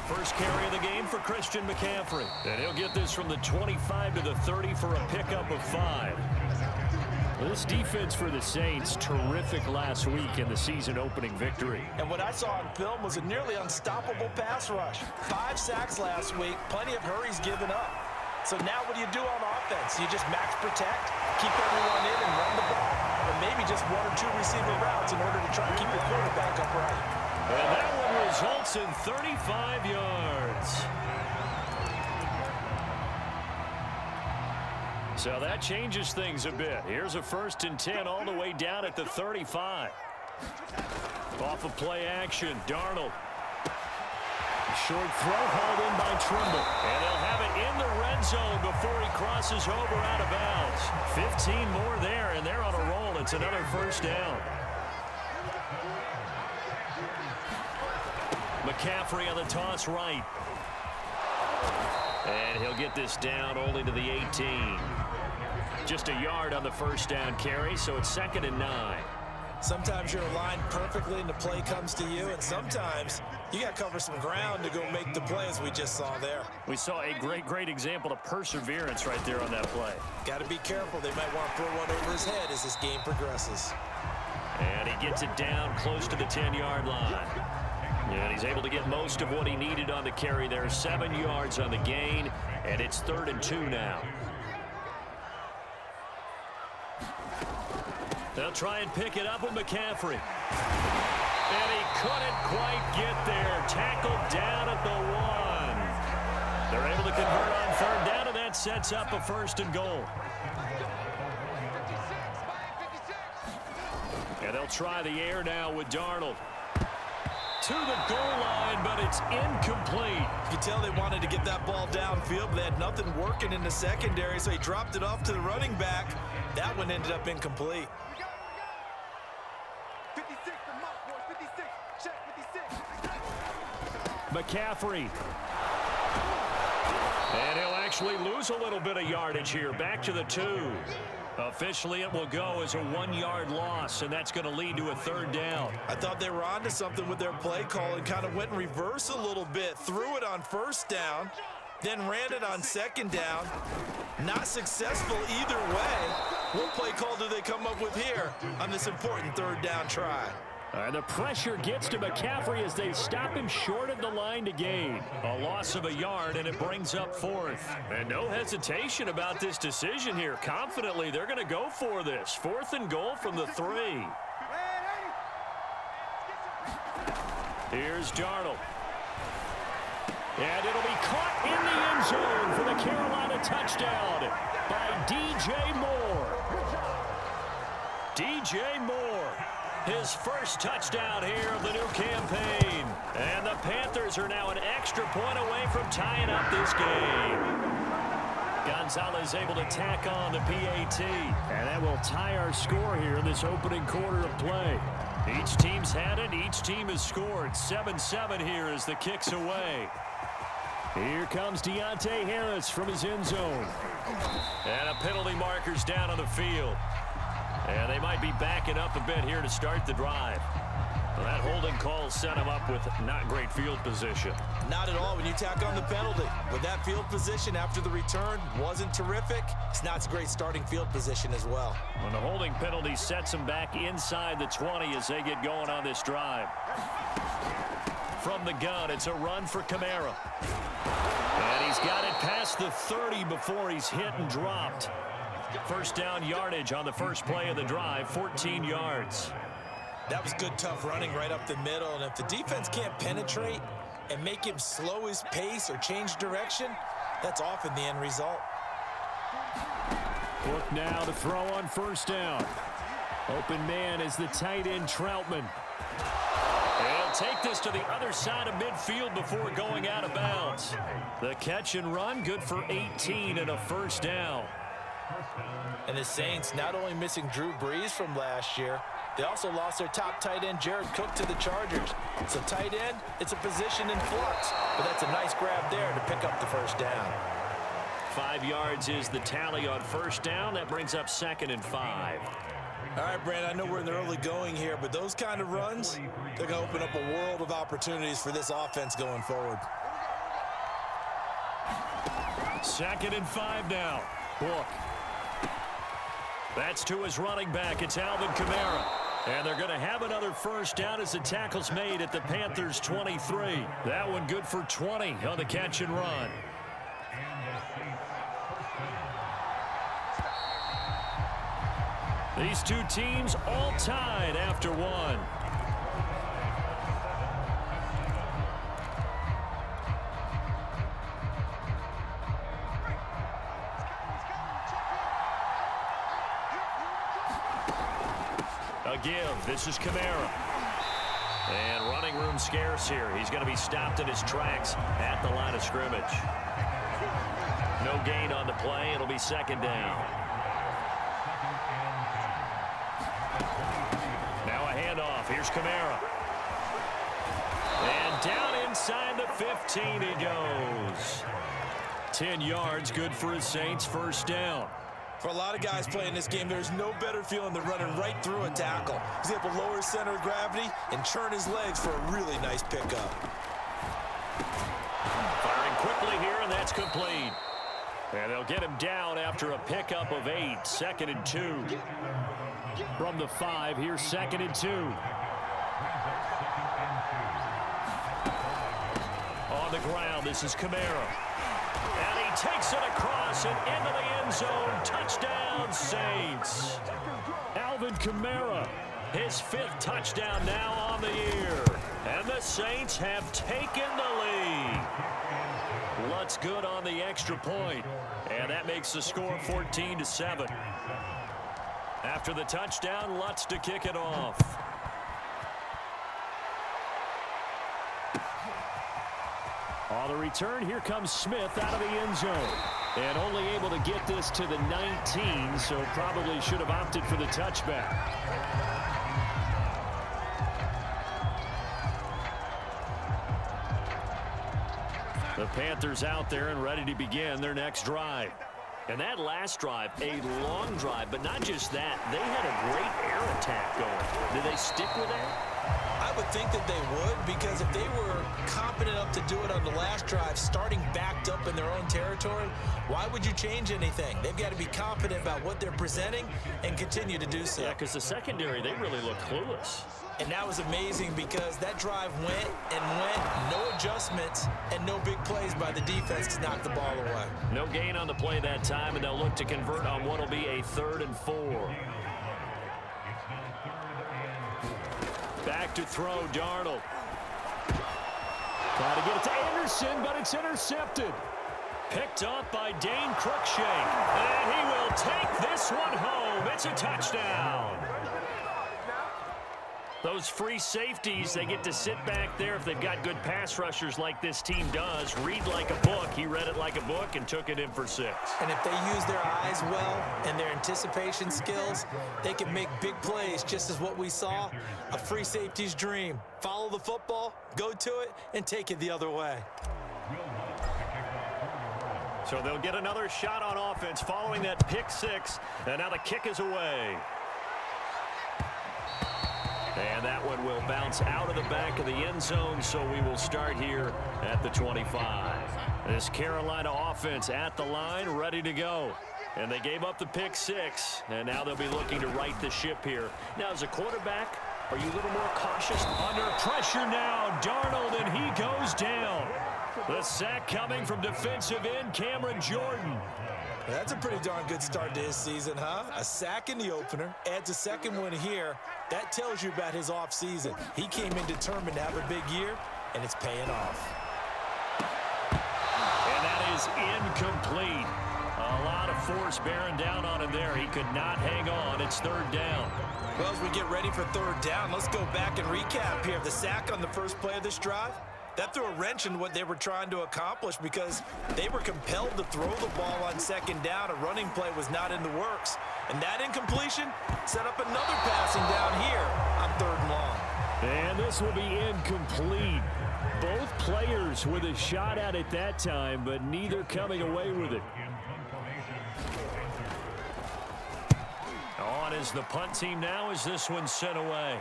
First carry of the game for Christian McCaffrey. And he'll get this from the 25 to the 30 for a pickup of 5. This defense for the Saints, terrific last week in the season-opening victory. And what I saw on film was a nearly unstoppable pass rush. 5 sacks last week, plenty of hurries given up. So now what do you do on offense? You just max protect, keep everyone in and run the ball, or maybe just 1 or 2 receiver routes in order to try to keep your quarterback upright. And that one results in 35 yards. So that changes things a bit. Here's a 1st and 10 all the way down at the 35. Off of play action, Darnold. Short throw hauled in by Trimble. And they'll have it in the red zone before he crosses over out of bounds. 15 more there, and they're on a roll. It's another 1st down. McCaffrey on the toss right. And he'll get this down only to the 18. Just a yard on the 1st down carry, so it's 2nd and 9. Sometimes you're aligned perfectly and the play comes to you, and sometimes you got to cover some ground to go make the play, as we just saw there. We saw a great example of perseverance right there on that play. Got to be careful. They might want to throw one over his head as this game progresses. And he gets it down close to the 10-yard line. And he's able to get most of what he needed on the carry there. 7 yards on the gain, and it's 3rd and 2 now. They'll try and pick it up with McCaffrey. And he couldn't quite get there. Tackled down at the 1. They're able to convert on 3rd down, and that sets up a 1st and goal. And they'll try the air now with Darnold. To the goal line, but it's incomplete. You can tell they wanted to get that ball downfield, but they had nothing working in the secondary, so he dropped it off to the running back. That one ended up incomplete. 56, the mark, boys. 56. Check 56. McCaffrey. And he'll actually lose a little bit of yardage here. Back to the 2. Officially, it will go as a 1-yard loss, and that's going to lead to a 3rd down. I thought they were onto something with their play call and kind of went in reverse a little bit. Threw it on 1st down, then ran it on 2nd down. Not successful either way. What play call do they come up with here on this important 3rd down try? The pressure gets to McCaffrey as they stop him short of the line to gain. A loss of a yard, and it brings up 4th. And no hesitation about this decision here. Confidently, they're going to go for this. 4th and goal from the 3. Here's Darnold. And it'll be caught in the end zone for the Carolina touchdown by DJ Moore. DJ Moore. His first touchdown here of the new campaign. And the Panthers are now an extra point away from tying up this game. Gonzalez able to tack on the PAT. And that will tie our score here in this opening quarter of play. Each team's had it. Each team has scored. 7-7 here as the kick's away. Here comes Deontay Harris from his end zone. And a penalty marker's down on the field. And they might be backing up a bit here to start the drive. Well, that holding call set him up with not great field position. Not at all when you tack on the penalty. With that field position after the return wasn't terrific, it's not a great starting field position as well. When the holding penalty sets them back inside the 20 as they get going on this drive. From the gun, it's a run for Kamara. And he's got it past the 30 before he's hit and dropped. 1st down yardage on the first play of the drive, 14 yards. That was good, tough running right up the middle. And if the defense can't penetrate and make him slow his pace or change direction, that's often the end result. Look now to throw on 1st down. Open man is the tight end Troutman. He'll take this to the other side of midfield before going out of bounds. The catch and run, good for 18 and a 1st down. And the Saints not only missing Drew Brees from last year, they also lost their top tight end, Jared Cook, to the Chargers. So tight end, it's a position in flux. But that's a nice grab there to pick up the 1st down. 5 yards is the tally on 1st down. That brings up 2nd and 5. All right, Brandon, I know we're in the early going here, but those kind of runs, they're going to open up a world of opportunities for this offense going forward. 2nd and 5 now. Book. That's to his running back. It's Alvin Kamara. And they're going to have another first down as the tackle's made at the Panthers' 23. That one good for 20 on the catch and run. These two teams all tied after one. A give. This is Kamara. And running room scarce here. He's going to be stopped in his tracks at the line of scrimmage. No gain on the play. It'll be 2nd down. Now a handoff. Here's Kamara. And down inside the 15 he goes. 10 yards, good for his Saints, first down. For a lot of guys playing this game, there's no better feeling than running right through a tackle. He's able to lower his center of gravity and churn his legs for a really nice pickup. Firing quickly here, and that's complete. And they'll get him down after a pickup of 8. 2nd and 2. From the 5, here's 2nd and 2. On the ground, this is Kamara. And he takes it across and into the end zone. Touchdown, Saints. Alvin Kamara, his 5th touchdown now on the year. And the Saints have taken the lead. Lutz good on the extra point. And that makes the score 14-7. After the touchdown, Lutz to kick it off. On the return, here comes Smith out of the end zone. And only able to get this to the 19, so probably should have opted for the touchback. The Panthers out there and ready to begin their next drive. And that last drive, a long drive, but not just that. They had a great air attack going. Did they stick with that? I would think that they would, because if they were competent enough to do it on the last drive, starting backed up in their own territory, why would you change anything? They've got to be confident about what they're presenting and continue to do so. Yeah, because the secondary, they really look clueless. And that was amazing because that drive went and went, no adjustments, and no big plays by the defense to knock the ball away. No gain on the play that time, and they'll look to convert on what will be a 3rd and 4. Back to throw, Darnold. Trying to get it to Anderson, but it's intercepted. Picked up by Dane Cruikshank. And he will take this one home. It's a touchdown. Those free safeties, they get to sit back there if they've got good pass rushers like this team does. Read like a book. He read it like a book and took it in for 6. And if they use their eyes well and their anticipation skills, they can make big plays, just as what we saw. A free safety's dream. Follow the football, go to it, and take it the other way. So they'll get another shot on offense following that pick 6. And now the kick is away. And that one will bounce out of the back of the end zone, so we will start here at the 25. This Carolina offense at the line, ready to go. And they gave up the pick 6, and now they'll be looking to right the ship here. Now, as a quarterback, are you a little more cautious? Under pressure now, Darnold, and he goes down. The sack coming from defensive end, Cameron Jordan. That's a pretty darn good start to his season, huh? A sack in the opener, adds a second one here. That tells you about his offseason. He came in determined to have a big year, and it's paying off. And that is incomplete. A lot of force bearing down on him there. He could not hang on. It's 3rd down. Well, as we get ready for 3rd down, let's go back and recap here. The sack on the first play of this drive, that threw a wrench in what they were trying to accomplish because they were compelled to throw the ball on 2nd down. A running play was not in the works. And that incompletion set up another passing down here on 3rd and long. And this will be incomplete. Both players with a shot at it that time, but neither coming away with it. On his is the punt team now as this one's sent away.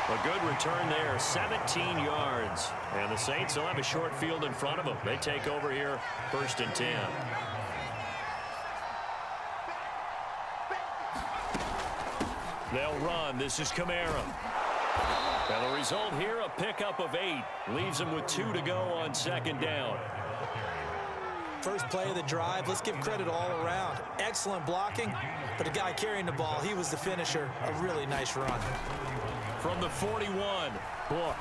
A good return there, 17 yards. And the Saints will have a short field in front of them. They take over here, 1st and 10. They'll run. This is Kamara. And the result here, a pickup of 8. Leaves them with 2 to go on 2nd down. First play of the drive, let's give credit all around. Excellent blocking, but the guy carrying the ball, he was the finisher. A really nice run. From the 41, Book.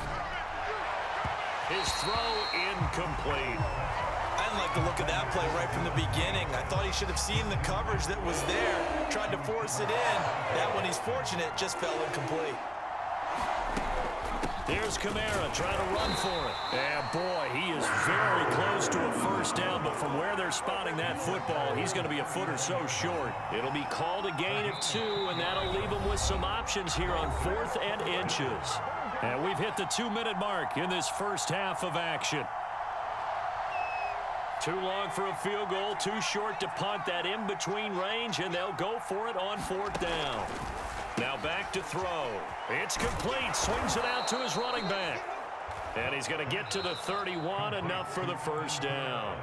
His throw incomplete. I didn't like the look of that play right from the beginning. I thought he should have seen the coverage that was there, tried to force it in. That one, he's fortunate, just fell incomplete. Here's Kamara trying to run for it. And boy, he is very close to a 1st down, but from where they're spotting that football, he's going to be a foot or so short. It'll be called a gain of 2, and that'll leave him with some options here on 4th and inches. And we've hit the 2-minute mark in this first half of action. Too long for a field goal, too short to punt. That in-between range, and they'll go for it on 4th down. Now back to throw. It's complete. Swings it out to his running back. And he's going to get to the 31, enough for the 1st down.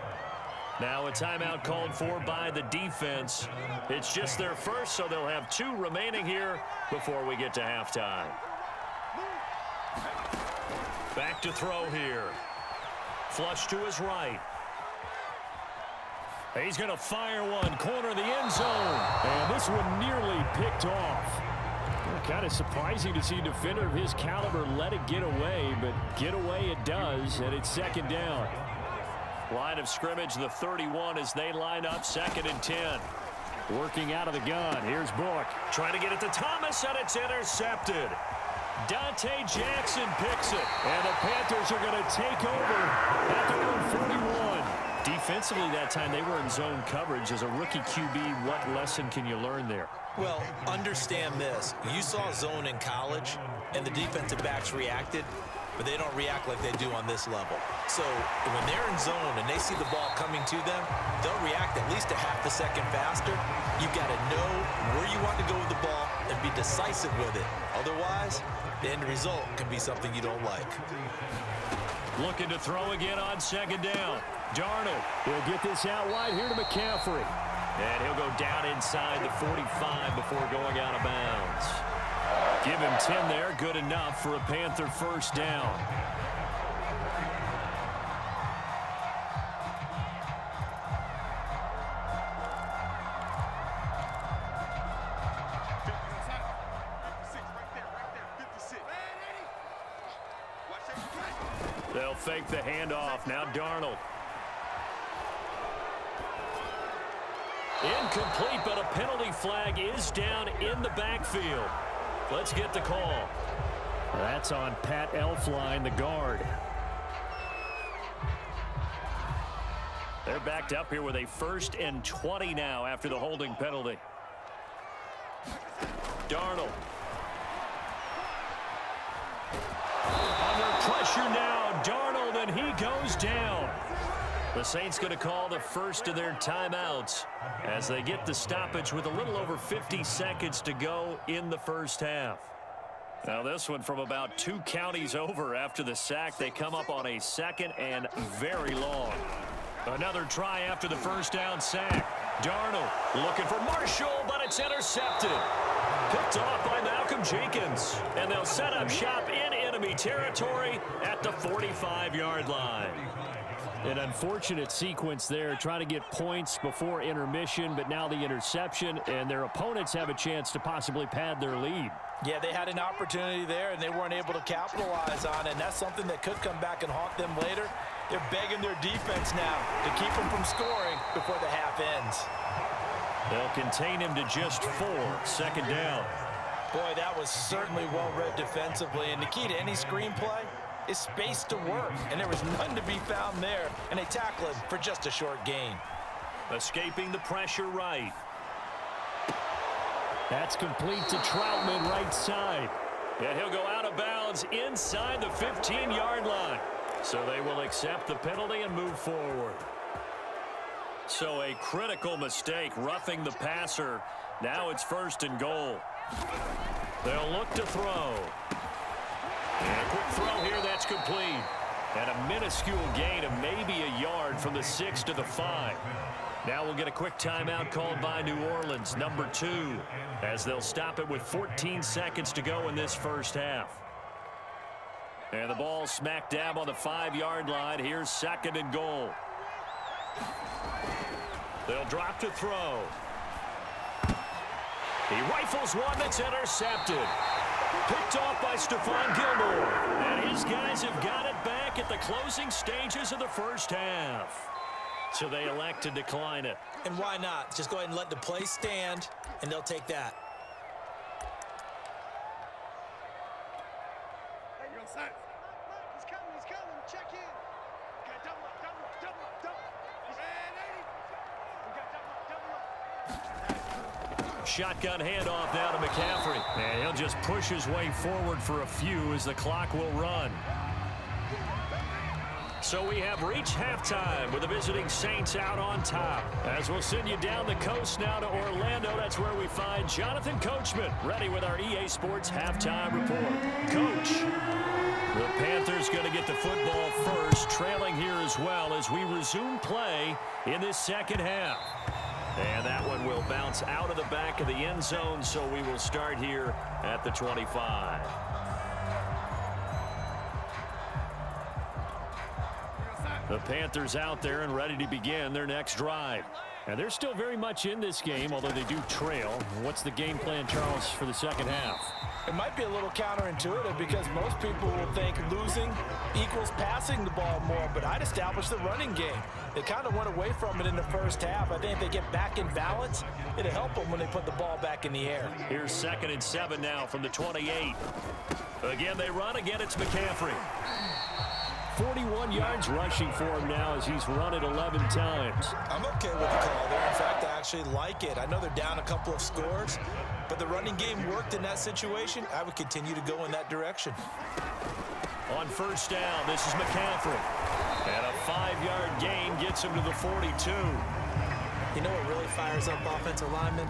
Now a timeout called for by the defense. It's just their first, so they'll have 2 remaining here before we get to halftime. Back to throw here. Flush to his right. He's going to fire one, corner of the end zone. And this one nearly picked off. Kind of surprising to see a defender of his caliber let it get away, but get away it does, and it's 2nd down. Line of scrimmage, the 31 as they line up, 2nd and 10. Working out of the gun. Here's Book. Trying to get it to Thomas, and it's intercepted. Dante Jackson picks it, and the Panthers are going to take over at their own 41. Defensively that time, they were in zone coverage. As a rookie QB, what lesson can you learn there? Well, understand this. You saw zone in college, and the defensive backs reacted, but they don't react like they do on this level. So when they're in zone and they see the ball coming to them, they'll react at least a half a second faster. You've got to know where you want to go with the ball and be decisive with it. Otherwise, the end result can be something you don't like. Looking to throw again on 2nd down. Darnold will get this out wide here to McCaffrey. And he'll go down inside the 45 before going out of bounds. Give him 10 there. Good enough for a Panther 1st down. They'll fake the handoff. Now Darnold. Incomplete, but a penalty flag is down in the backfield. Let's get the call. That's on Pat Elflein, the guard. They're backed up here with a 1st and 20 now after the holding penalty. Darnold. Under pressure now, Darnold, and he goes down. The Saints going to call the first of their timeouts as they get the stoppage with a little over 50 seconds to go in the first half. Now this one from about 2 counties over after the sack. They come up on a 2nd and very long. Another try after the 1st down sack. Darnold looking for Marshall, but it's intercepted. Picked off by Malcolm Jenkins. And they'll set up shop in enemy territory at the 45-yard line. An unfortunate sequence there, trying to get points before intermission, but now the interception, and their opponents have a chance to possibly pad their lead. Yeah, they had an opportunity there, and they weren't able to capitalize on it, and that's something that could come back and haunt them later. They're begging their defense now to keep them from scoring before the half ends. They'll contain him to just 4, 2nd down. Boy, that was certainly well-read defensively, and the key to any screenplay is space to work, and there was none to be found there, and they tackle him for just a short gain. Escaping the pressure right. That's complete to Troutman right side. And he'll go out of bounds inside the 15-yard line. So they will accept the penalty and move forward. So a critical mistake, roughing the passer. Now it's 1st and goal. They'll look to throw. And a quick throw here, that's complete. And a minuscule gain of maybe a yard from the 6 to the 5. Now we'll get a quick timeout called by New Orleans, number 2, as they'll stop it with 14 seconds to go in this first half. And the ball smack dab on the 5-yard line. Here's 2nd and goal. They'll drop to throw. He rifles one that's intercepted. Picked off by Stephon Gilmore. And his guys have got it back at the closing stages of the first half. So they elect to decline it. And why not? Just go ahead and let the play stand, and they'll take that. Hey, you're set. He's coming. Check in. Okay, double up. And 80. We got double up. Shotgun handoff now to McCaffrey. And he'll just push his way forward for a few as the clock will run. So we have reached halftime with the visiting Saints out on top. As we'll send you down the coast now to Orlando, that's where we find Jonathan Coachman, ready with our EA Sports halftime report. Coach, the Panthers going to get the football first, trailing here as well as we resume play in this second half. And that one will bounce out of the back of the end zone, so we will start here at the 25. The Panthers out there and ready to begin their next drive. And they're still very much in this game, although they do trail. What's the game plan, Charles, for the second half? It might be a little counterintuitive because most people will think losing equals passing the ball more, but I'd establish the running game. They kind of went away from it in the first half. I think if they get back in balance, it'll help them when they put the ball back in the air. Here's 2nd and 7 now from the 28. Again, they run. Again, it's McCaffrey. 41 yards rushing for him now as he's run it 11 times. I'm okay with the call there. In fact, I actually like it. I know they're down a couple of scores, but the running game worked in that situation. I would continue to go in that direction. On 1st down, this is McCaffrey. And a 5-yard gain gets him to the 42. You know what really fires up offensive linemen?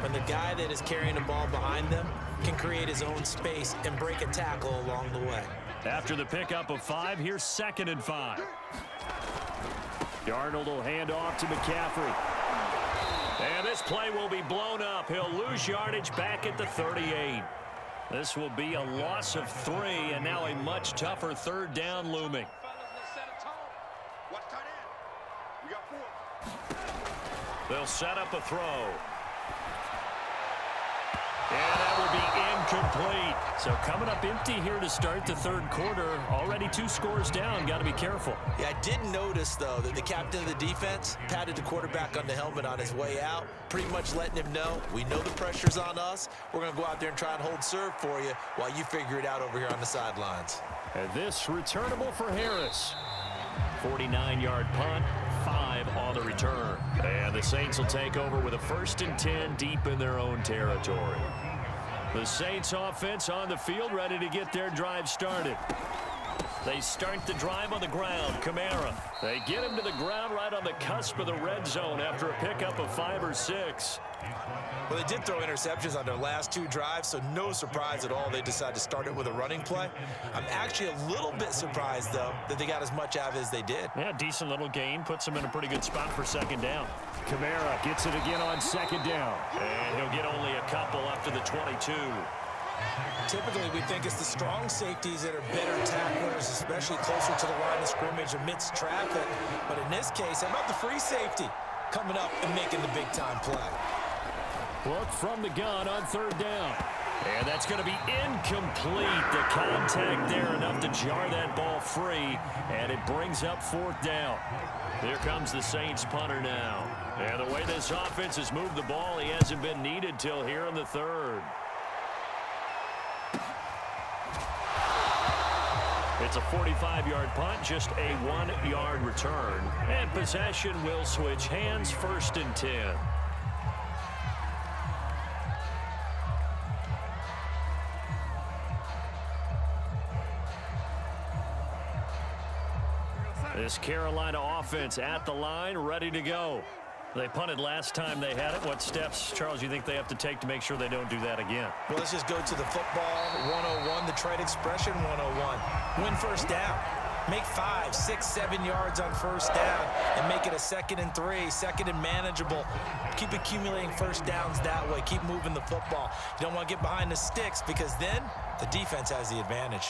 When the guy that is carrying the ball behind them can create his own space and break a tackle along the way. After the pickup of 5, here's 2nd and 5. Darnold will hand off to McCaffrey. And this play will be blown up. He'll lose yardage back at the 38. This will be a loss of 3, and now a much tougher 3rd down looming. They'll set up a throw. And that will be incomplete. So coming up empty here to start the 3rd quarter. Already 2 scores down. Got to be careful. Yeah, I did notice, though, that the captain of the defense patted the quarterback on the helmet on his way out, pretty much letting him know, we know the pressure's on us. We're going to go out there and try and hold serve for you while you figure it out over here on the sidelines. And this returnable for Harris. 49-yard punt, 5 on the return. And the Saints will take over with a 1st and 10 deep in their own territory. The Saints offense on the field, ready to get their drive started. They start the drive on the ground. Kamara. They get him to the ground right on the cusp of the red zone after a pickup of 5 or 6. Well, they did throw interceptions on their last 2 drives, so no surprise at all they decided to start it with a running play. I'm actually a little bit surprised, though, that they got as much out of it as they did. Yeah, decent little gain. Puts them in a pretty good spot for 2nd down. Kamara gets it again on 2nd down. And he'll get only a couple up to the 22. Typically, we think it's the strong safeties that are better tacklers, especially closer to the line of scrimmage amidst traffic. But in this case, how about the free safety coming up and making the big-time play? Look from the gun on 3rd down. And that's going to be incomplete. The contact there enough to jar that ball free. And it brings up 4th down. Here comes the Saints punter now. And the way this offense has moved the ball, he hasn't been needed till here in the 3rd. It's a 45-yard punt, just a 1-yard return. And possession will switch hands, 1st and 10. This Carolina offense at the line, ready to go. They punted last time they had it. What steps, Charles, you think they have to take to make sure they don't do that again? Well, let's just go to the football 101, the trade expression 101. Win first down. Make 5, 6, 7 yards on first down and make it a 2nd and 3, 2nd and manageable. Keep accumulating first downs that way. Keep moving the football. You don't want to get behind the sticks because then the defense has the advantage.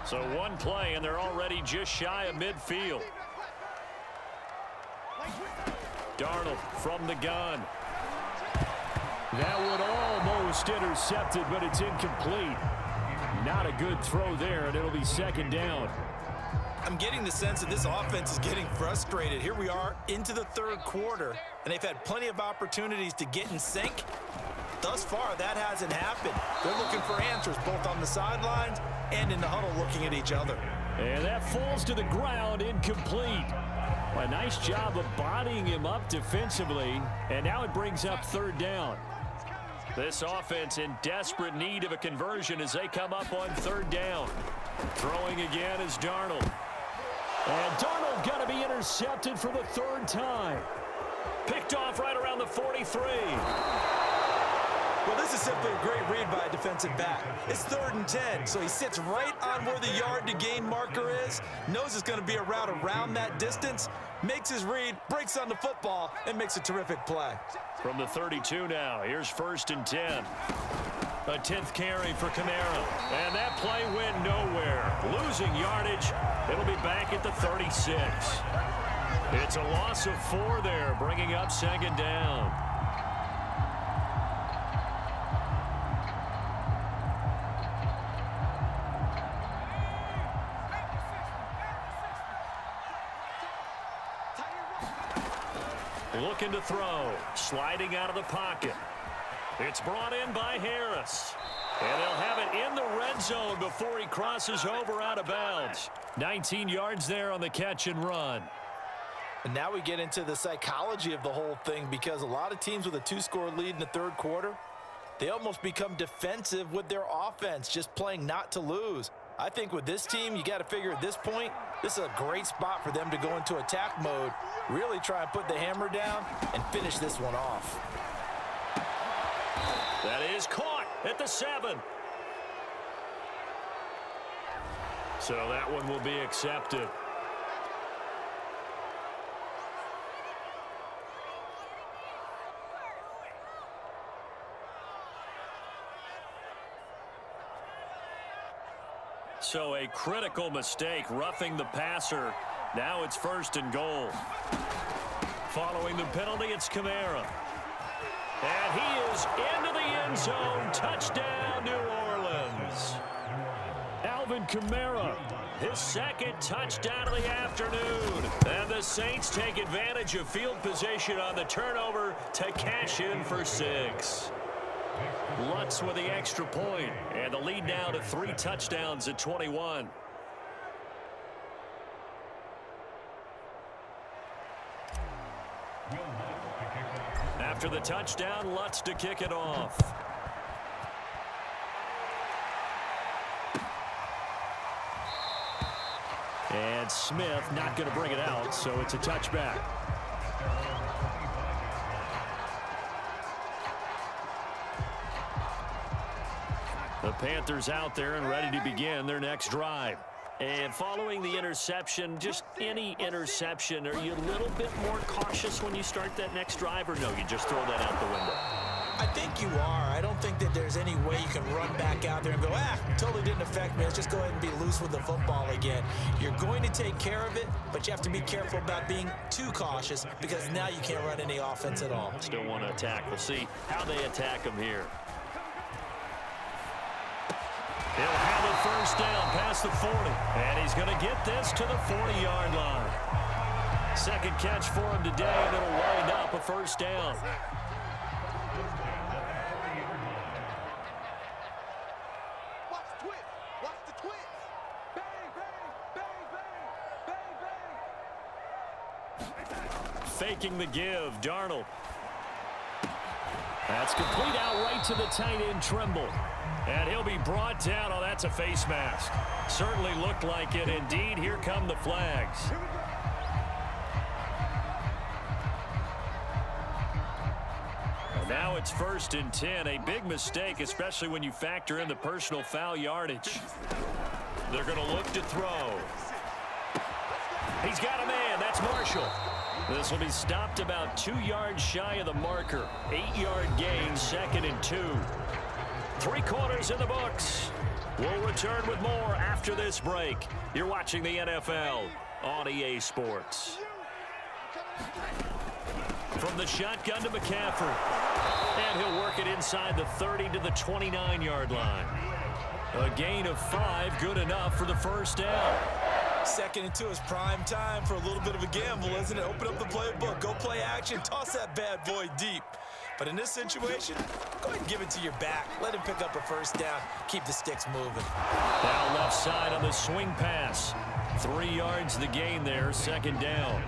So one play, and they're already just shy of midfield. Darnold from the gun. That one almost intercepted, but it's incomplete. Not a good throw there, and it'll be 2nd down. I'm getting the sense that this offense is getting frustrated. Here we are into the 3rd quarter, and they've had plenty of opportunities to get in sync. Thus far, that hasn't happened. They're looking for answers both on the sidelines and in the huddle looking at each other. And that falls to the ground, incomplete. A nice job of bodying him up defensively, and now it brings up 3rd down. This offense in desperate need of a conversion as they come up on 3rd down. Throwing again is Darnold. And Darnold got to be intercepted for the 3rd time. Picked off right around the 43. Well, this is simply a great read by a defensive back. It's 3rd and 10, so he sits right on where the yard-to-gain marker is, knows it's going to be a route around that distance, makes his read, breaks on the football, and makes a terrific play. From the 32 now, here's 1st and 10. A 10th carry for Kamara. And that play went nowhere. Losing yardage. It'll be back at the 36. It's a loss of 4 there, bringing up 2nd down. Looking to throw. Sliding out of the pocket. It's brought in by Harris. And they'll have it in the red zone before he crosses over out of bounds. 19 yards there on the catch and run. And now we get into the psychology of the whole thing because a lot of teams with a 2-score lead in the 3rd quarter, they almost become defensive with their offense, just playing not to lose. I think with this team, you got to figure at this point, this is a great spot for them to go into attack mode, really try and put the hammer down and finish this one off. That is caught at the 7. So that one will be accepted. So a critical mistake, roughing the passer. Now it's 1st and goal. Following the penalty, it's Kamara. And he is into the end zone. Touchdown, New Orleans. Alvin Kamara, his 2nd touchdown of the afternoon. And the Saints take advantage of field position on the turnover to cash in for 6. Lutz with the extra point, and the lead now to 3 touchdowns at 21. After the touchdown, Lutz to kick it off. And Smith not going to bring it out, so it's a touchback. The Panthers out there and ready to begin their next drive. And following the interception, just any interception, are you a little bit more cautious when you start that next drive, or no, you just throw that out the window? I think you are. I don't think that there's any way you can run back out there and go, totally didn't affect me. Let's just go ahead and be loose with the football again. You're going to take care of it, but you have to be careful about being too cautious because now you can't run any offense at all. Still want to attack. We'll see how they attack them here. He'll have a 1st down past the 40. And he's going to get this to the 40-yard line. 2nd catch for him today, and it'll wind up a 1st down. Watch the twist. Watch the twist. Bang, bang, bang, bang, bang, bang. Faking the give, Darnold. That's complete out right to the tight end, Trimble. And he'll be brought down. Oh, that's a face mask. Certainly looked like it. Indeed, here come the flags. And now it's 1st and 10. A big mistake, especially when you factor in the personal foul yardage. They're going to look to throw. He's got a man. That's Marshall. This will be stopped about 2 yards shy of the marker. 8-yard gain, 2nd and 2. 3 quarters in the books. We'll return with more after this break. You're watching the NFL on EA Sports. From the shotgun to McCaffrey. And he'll work it inside the 30 to the 29-yard line. A gain of 5, good enough for the first down. 2nd and 2 is prime time for a little bit of a gamble, isn't it? Open up the playbook, go play action, toss that bad boy deep. But in this situation, go ahead and give it to your back. Let him pick up a first down. Keep the sticks moving. Now left side on the swing pass. 3 yards the gain there, 2nd down.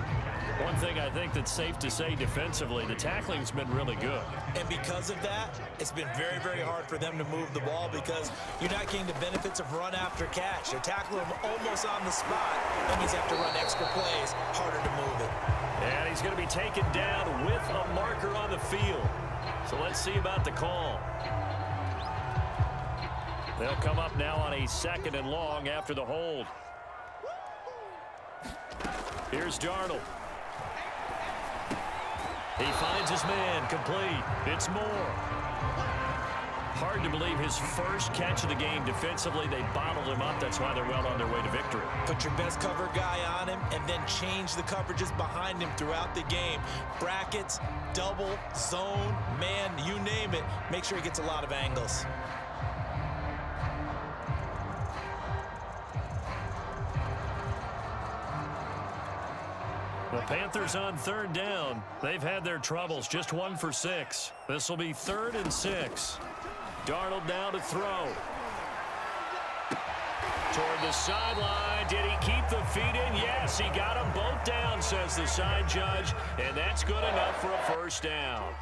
One thing I think that's safe to say defensively, the tackling's been really good. And because of that, it's been very, very hard for them to move the ball because you're not getting the benefits of run after catch. They're tackling him almost on the spot. That means you have to run extra plays, harder to move it. And he's going to be taken down with a marker on the field. So let's see about the call. They'll come up now on a 2nd and long after the hold. Here's Darnold. He finds his man, complete. It's Moore. Hard to believe his first catch of the game defensively. They bottled him up. That's why they're well on their way to victory. Put your best cover guy on him and then change the coverages behind him throughout the game. Brackets, double, zone, man, you name it. Make sure he gets a lot of angles. The Panthers on 3rd down. They've had their troubles, just 1 for 6. This will be 3rd and 6. Darnold now to throw. Toward the sideline. Did he keep the feet in? Yes, he got them both down, says the side judge. And that's good enough for a first down.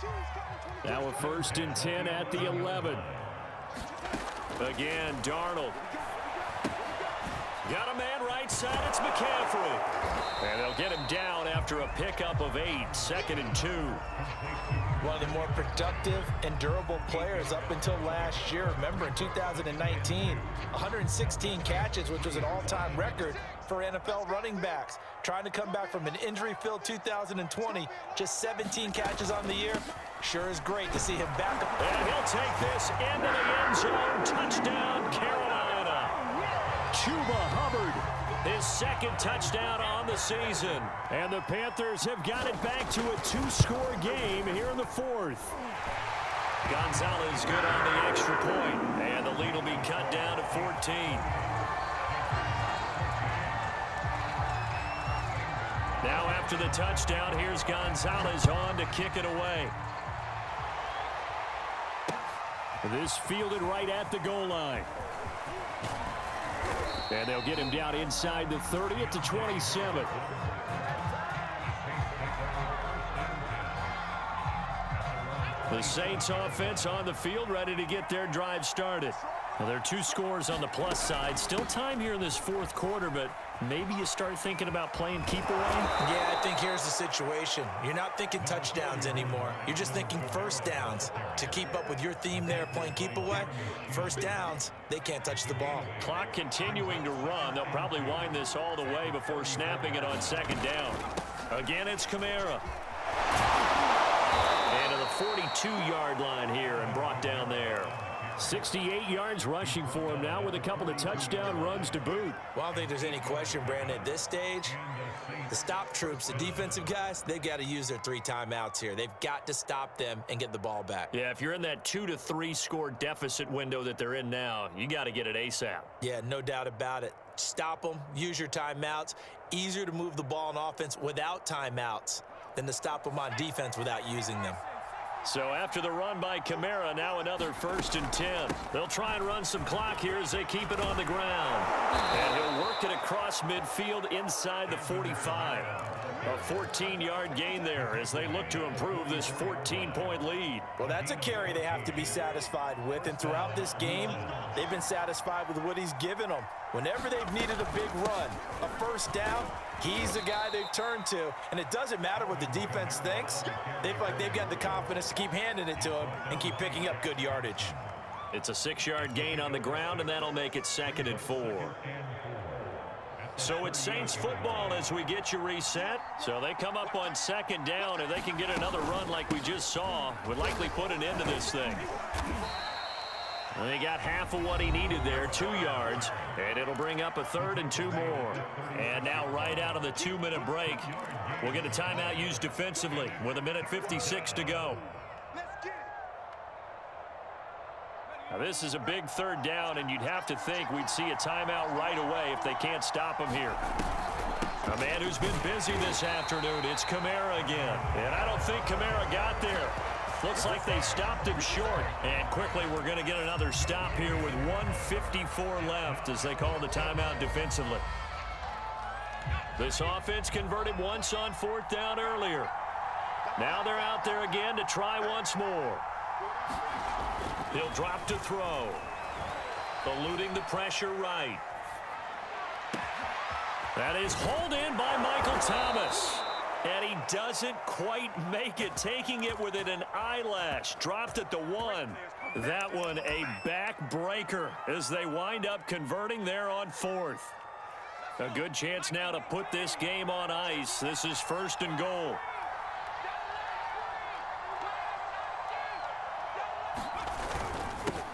Now a 1st and 10 at the 11. Again, Darnold. Got a man right side. It's McCaffrey. And they'll get him down after a pickup of 8. 2nd and 2. One of the more productive and durable players up until last year. Remember, in 2019, 116 catches, which was an all-time record for NFL running backs. Trying to come back from an injury-filled 2020, just 17 catches on the year. Sure is great to see him back. And he'll take this into the end zone. Touchdown, Carolina. Chuba Hubbard, his 2nd touchdown on the season. And the Panthers have got it back to a 2-score game here in the 4th. Gonzalez good on the extra point. And the lead will be cut down to 14. Now after the touchdown, here's Gonzalez on to kick it away. This fielded right at the goal line. And they'll get him down inside the 30 at the 27. The Saints offense on the field ready to get their drive started. Well, there are 2 scores on the plus side. Still time here in this 4th quarter, but maybe you start thinking about playing keep away? Yeah, I think here's the situation. You're not thinking touchdowns anymore. You're just thinking first downs. To keep up with your theme there, playing keep away, first downs, they can't touch the ball. Clock continuing to run. They'll probably wind this all the way before snapping it on 2nd down. Again, it's Kamara. And to the 42-yard line here and brought down there. 68 yards rushing for him now with a couple of touchdown runs to boot. Well, I don't think there's any question, Brandon, at this stage, the stop troops, the defensive guys, they've got to use their 3 timeouts here. They've got to stop them and get the ball back. Yeah, if you're in that 2 to 3 score deficit window that they're in now, you got to get it ASAP. Yeah, no doubt about it. Stop them, use your timeouts. Easier to move the ball on offense without timeouts than to stop them on defense without using them. So after the run by Kamara, now another 1st and 10. They'll try and run some clock here as they keep it on the ground. And he'll work it across midfield inside the 45. A 14-yard gain there as they look to improve this 14-point lead. Well, that's a carry they have to be satisfied with, and throughout this game, they've been satisfied with what he's given them. Whenever they've needed a big run, a first down, he's the guy they've turned to, and it doesn't matter what the defense thinks. They feel like they've got the confidence to keep handing it to him and keep picking up good yardage. It's a 6-yard gain on the ground, and that'll make it 2nd and 4. So it's Saints football as we get you reset. So they come up on 2nd down. If they can get another run like we just saw, would likely put an end to this thing. They got half of what he needed there, 2 yards, and it'll bring up a 3rd and 2 more. And now right out of the 2-minute break, we'll get a timeout used defensively with 1:56 to go. Now, this is a big 3rd down, and you'd have to think we'd see a timeout right away if they can't stop him here. A man who's been busy this afternoon, it's Kamara again. And I don't think Kamara got there. Looks like they stopped him short. And quickly, we're going to get another stop here with 1:54 left as they call the timeout defensively. This offense converted once on 4th down earlier. Now they're out there again to try once more. He'll drop to throw. Eluding the pressure right. That is hauled in by Michael Thomas. And he doesn't quite make it, taking it within an eyelash. Dropped at the 1. That one a backbreaker as they wind up converting there on 4th. A good chance now to put this game on ice. This is 1st and goal.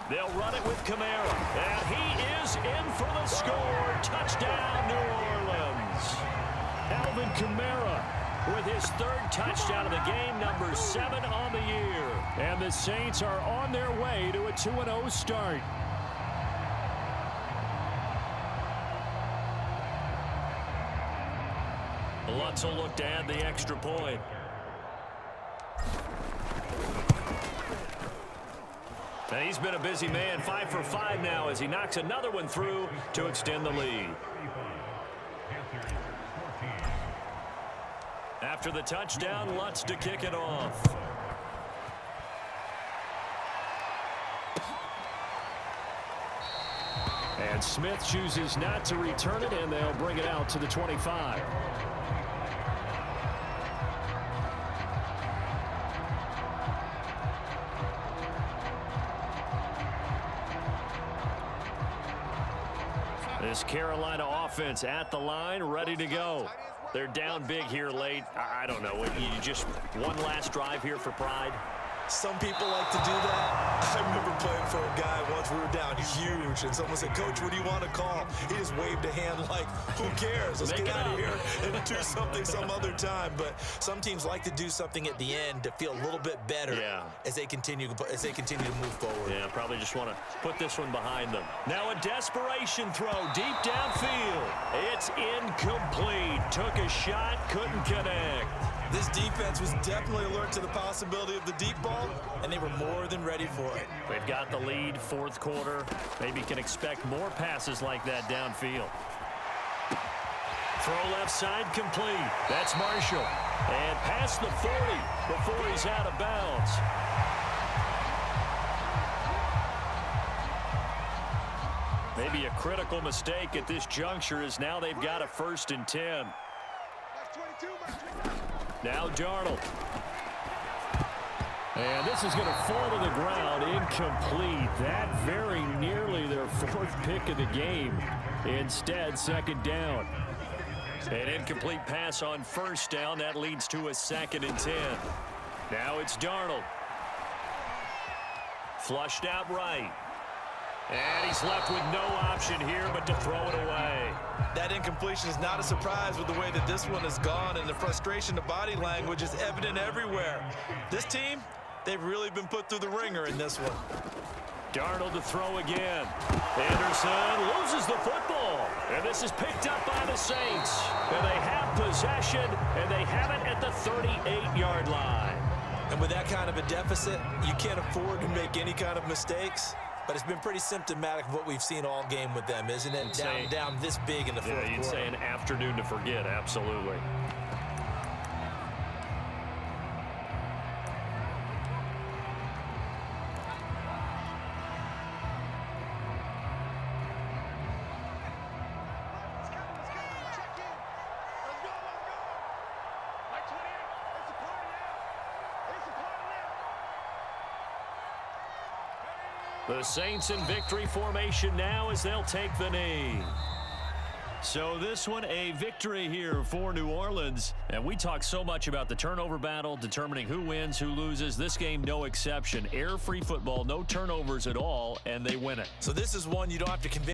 They'll run it with Kamara. And he is in for the score. Touchdown, New Orleans. Alvin Kamara with his 3rd touchdown of the game, number 7 on the year. And the Saints are on their way to a 2-0 start. Lutz will look to add the extra point. And he's been a busy man, 5 for 5 now as he knocks another one through to extend the lead. After the touchdown, Lutz to kick it off. And Smith chooses not to return it, and they'll bring it out to the 25. This Carolina offense at the line, ready to go. They're down big here late. I don't know. You just one last drive here for pride. Some people like to do that. I remember playing for a guy once. We were down huge, and someone said, "Coach, what do you want to call?" He just waved a hand like, "Who cares? Let's get out of here and do something some other time." But some teams like to do something at the end to feel a little bit better as they continue to move forward. Yeah, probably just want to put this one behind them. Now a desperation throw deep downfield. It's incomplete. Took a shot, couldn't connect. This defense was definitely alert to the possibility of the deep ball, and they were more than ready for it. They've got the lead, 4th quarter. Maybe can expect more passes like that downfield. Throw left side complete. That's Marshall. And past the 40 before he's out of bounds. Maybe a critical mistake at this juncture is now they've got a 1st and 10. Now Darnold. And this is going to fall to the ground, incomplete. That very nearly their 4th pick of the game. Instead, 2nd down. An incomplete pass on 1st down. That leads to a 2nd and 10. Now it's Darnold. Flushed out right. And he's left with no option here but to throw it away. That incompletion is not a surprise with the way that this one has gone, and the frustration, the body language is evident everywhere. This team, they've really been put through the ringer in this one. Darnold to throw again. Anderson loses the football. And this is picked up by the Saints. And they have possession, and they have it at the 38-yard line. And with that kind of a deficit, you can't afford to make any kind of mistakes. But it's been pretty symptomatic of what we've seen all game with them, isn't it? Down this big in the 4th quarter. You'd say an afternoon to forget, absolutely. The Saints in victory formation now as they'll take the knee. So this one, a victory here for New Orleans. And we talk so much about the turnover battle, determining who wins, who loses. This game, no exception. Air-free football, no turnovers at all, and they win it. So this is one you don't have to convince